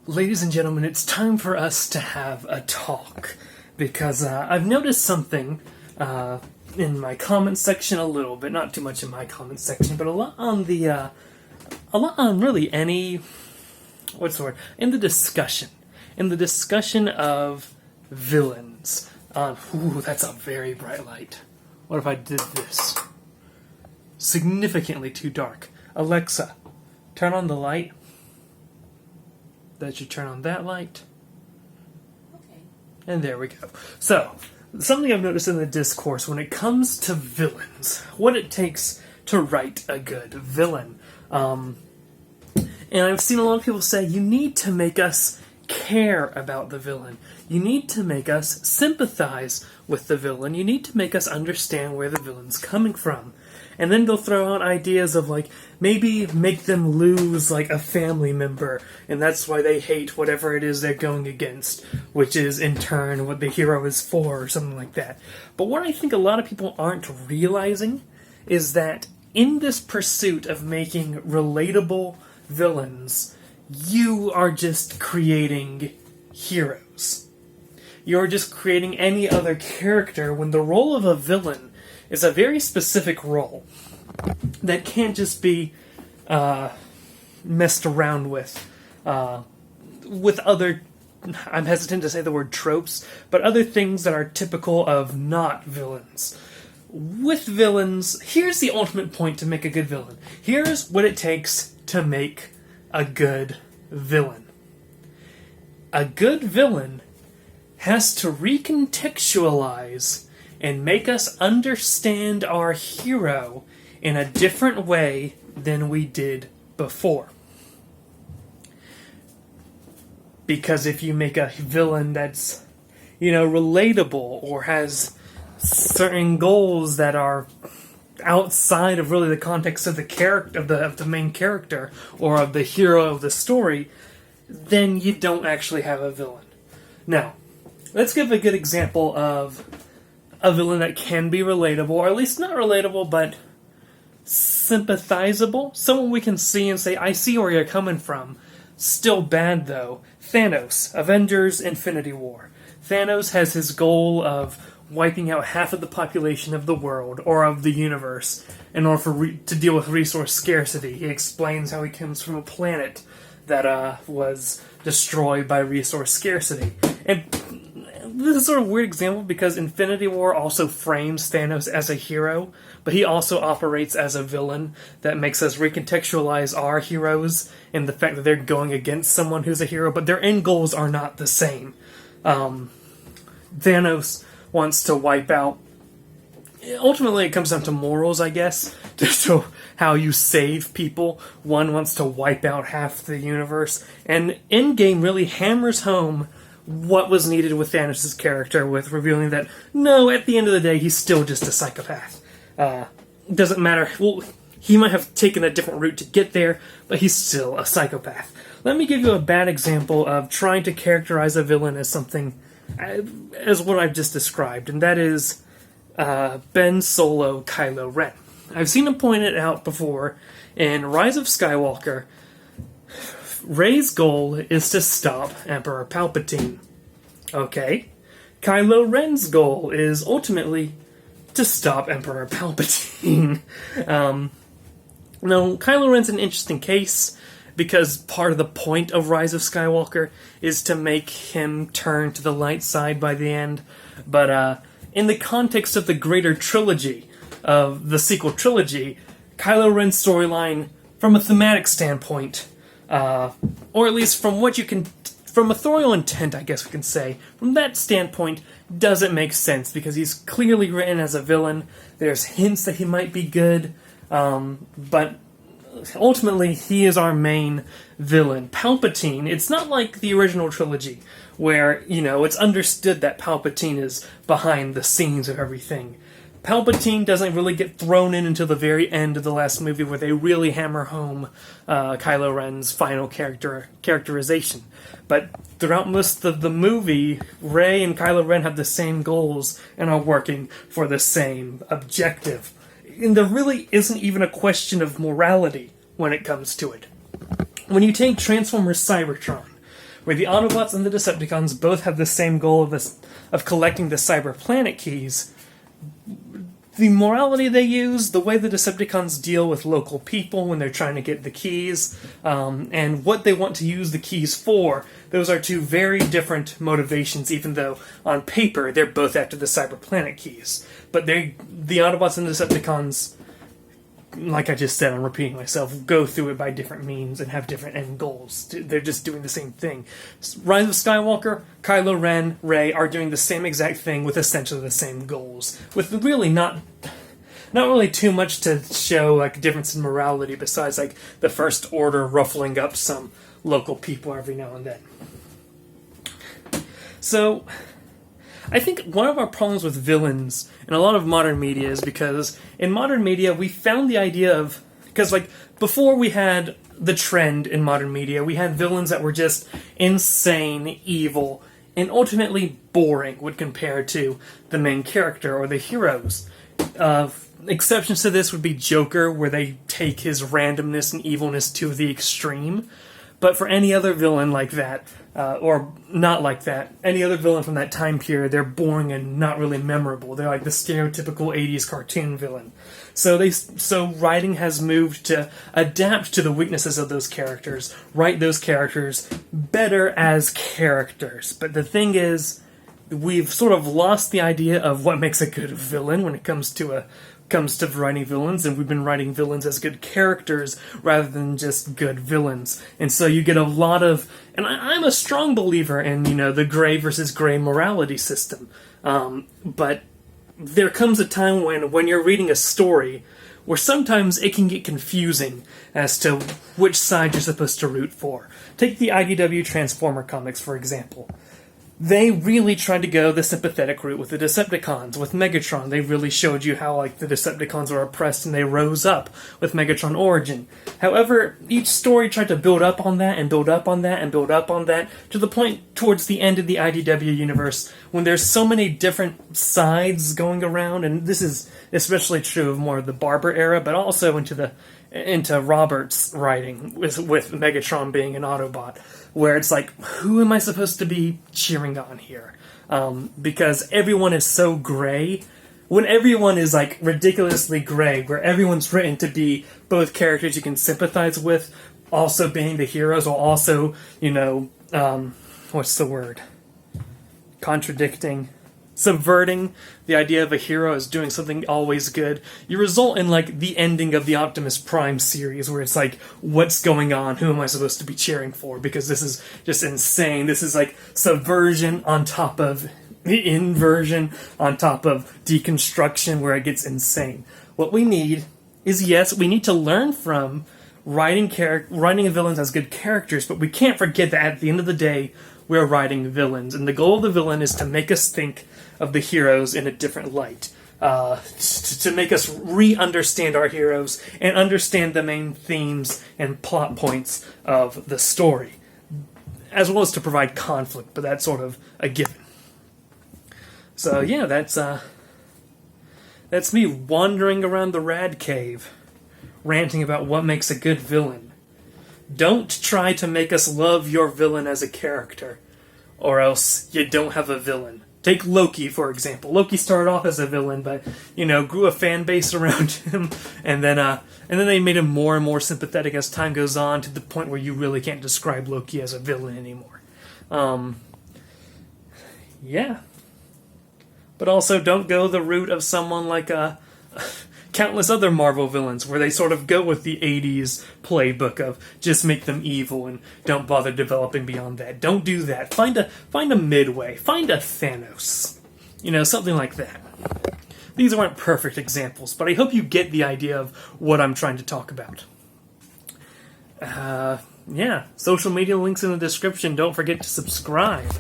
Ladies and gentlemen, it's time for us to have a talk, because I've noticed something in my comment section a little bit, not too much in my comment section, but a lot on really any, what's the word, in the discussion of villains. Ooh, that's a very bright light. What if I did this? Significantly too dark. Alexa, turn on the light. That should turn on that light. Okay. And there we go. So, something I've noticed in the discourse when it comes to villains, what it takes to write a good villain. And I've seen a lot of people say, you need to make us care about the villain. You need to make us sympathize with the villain. You need to make us understand where the villain's coming from. And then they'll throw out ideas of, like, maybe make them lose, like, a family member, and that's why they hate whatever it is they're going against, which is, in turn, what the hero is for, or something like that. But what I think a lot of people aren't realizing is that in this pursuit of making relatable villains, you are just creating heroes. You're just creating any other character when the role of a villain is a very specific role that can't just be messed around with other, I'm hesitant to say the word tropes, but other things that are typical of not villains. With villains, here's the ultimate point to make a good villain. Here's what it takes to make a good villain. A good villain has to recontextualize and make us understand our hero in a different way than we did before. Because if you make a villain that's, relatable, or has certain goals that are outside of really the context of the character, of the main character, or of the hero of the story, then you don't actually have a villain. Now, let's give a good example of a villain that can be relatable, or at least not relatable, but sympathizable. Someone we can see and say, I see where you're coming from. Still bad, though. Thanos, Avengers Infinity War. Thanos has his goal of wiping out half of the population of the world, or of the universe, in order to deal with resource scarcity. He explains how he comes from a planet that was destroyed by resource scarcity. And this is sort of a weird example because Infinity War also frames Thanos as a hero, but he also operates as a villain that makes us recontextualize our heroes and the fact that they're going against someone who's a hero, but their end goals are not the same. Thanos wants to wipe out... Ultimately, it comes down to morals, I guess, to how you save people. One wants to wipe out half the universe, and Endgame really hammers home what was needed with Thanos' character, with revealing that, no, at the end of the day, he's still just a psychopath. Doesn't matter. Well, he might have taken a different route to get there, but he's still a psychopath. Let me give you a bad example of trying to characterize a villain as something, as what I've just described, and that is Ben Solo Kylo Ren. I've seen him pointed out before in Rise of Skywalker. Rey's goal is to stop Emperor Palpatine. Okay. Kylo Ren's goal is ultimately to stop Emperor Palpatine. Now, Kylo Ren's an interesting case because part of the point of Rise of Skywalker is to make him turn to the light side by the end. But in the context of the greater trilogy, of the sequel trilogy, Kylo Ren's storyline, from a thematic standpoint, or at least from authorial intent, I guess we can say, from that standpoint, doesn't make sense, because he's clearly written as a villain. There's hints that he might be good, but ultimately, he is our main villain. Palpatine, it's not like the original trilogy, where, it's understood that Palpatine is behind the scenes of everything. Palpatine doesn't really get thrown in until the very end of the last movie, where they really hammer home Kylo Ren's final characterization. But throughout most of the movie, Rey and Kylo Ren have the same goals and are working for the same objective. And there really isn't even a question of morality when it comes to it. When you take Transformers Cybertron, where the Autobots and the Decepticons both have the same goal of collecting the cyber planet keys. The morality they use, the way the Decepticons deal with local people when they're trying to get the keys, and what they want to use the keys for, those are two very different motivations, even though on paper they're both after the cyber planet keys. But the Autobots and the Decepticons, like I just said, I'm repeating myself, go through it by different means and have different end goals. They're just doing the same thing. Rise of Skywalker, Kylo Ren, Rey are doing the same exact thing with essentially the same goals, with really not really too much to show like a difference in morality besides like the First Order ruffling up some local people every now and then. So I think one of our problems with villains in a lot of modern media is because in modern media we found the idea of, because like before we had the trend in modern media, we had villains that were just insane, evil, and ultimately boring when compared to the main character or the heroes. Exceptions to this would be Joker, where they take his randomness and evilness to the extreme. But for any other villain like that, or not like that, any other villain from that time period, they're boring and not really memorable. They're like the stereotypical 80s cartoon villain. So writing has moved to adapt to the weaknesses of those characters, write those characters better as characters. But the thing is, we've sort of lost the idea of what makes a good villain when it comes to writing villains, and we've been writing villains as good characters rather than just good villains. And so you get a lot of, and I'm a strong believer in, the gray versus gray morality system. But there comes a time when you're reading a story where sometimes it can get confusing as to which side you're supposed to root for. Take the IDW Transformer comics, for example. They really tried to go the sympathetic route with the Decepticons. With Megatron, they really showed you how the Decepticons were oppressed and they rose up with Megatron Origin. However, each story tried to build up on that and build up on that and build up on that to the point towards the end of the IDW universe when there's so many different sides going around, and this is especially true of more of the Barber era, but also into Robert's writing with Megatron being an Autobot, where it's like, who am I supposed to be cheering on here? Because everyone is so gray. When everyone is ridiculously gray, where everyone's written to be both characters you can sympathize with, also being the heroes, or also, what's the word? Contradicting. Subverting the idea of a hero as doing something always good, you result in the ending of the Optimus Prime series, where it's what's going on? Who am I supposed to be cheering for? Because this is just insane. This is subversion on top of inversion on top of deconstruction, where it gets insane. What we need is, yes, we need to learn from writing villains as good characters, but we can't forget that at the end of the day, we're writing villains, and the goal of the villain is to make us think of the heroes in a different light, to make us re-understand our heroes and understand the main themes and plot points of the story, as well as to provide conflict, but that's sort of a given. So yeah, that's me wandering around the Rad Cave, ranting about what makes a good villain. Don't try to make us love your villain as a character, or else you don't have a villain. Take Loki, for example. Loki started off as a villain, but, grew a fan base around him, and then they made him more and more sympathetic as time goes on, to the point where you really can't describe Loki as a villain anymore. Yeah. But also, don't go the route of someone like countless other Marvel villains, where they sort of go with the 80s playbook of just make them evil and don't bother developing beyond that. Don't do that. Find a midway. Find a Thanos. Something like that. These aren't perfect examples, but I hope you get the idea of what I'm trying to talk about. Yeah, social media links in the description. Don't forget to subscribe.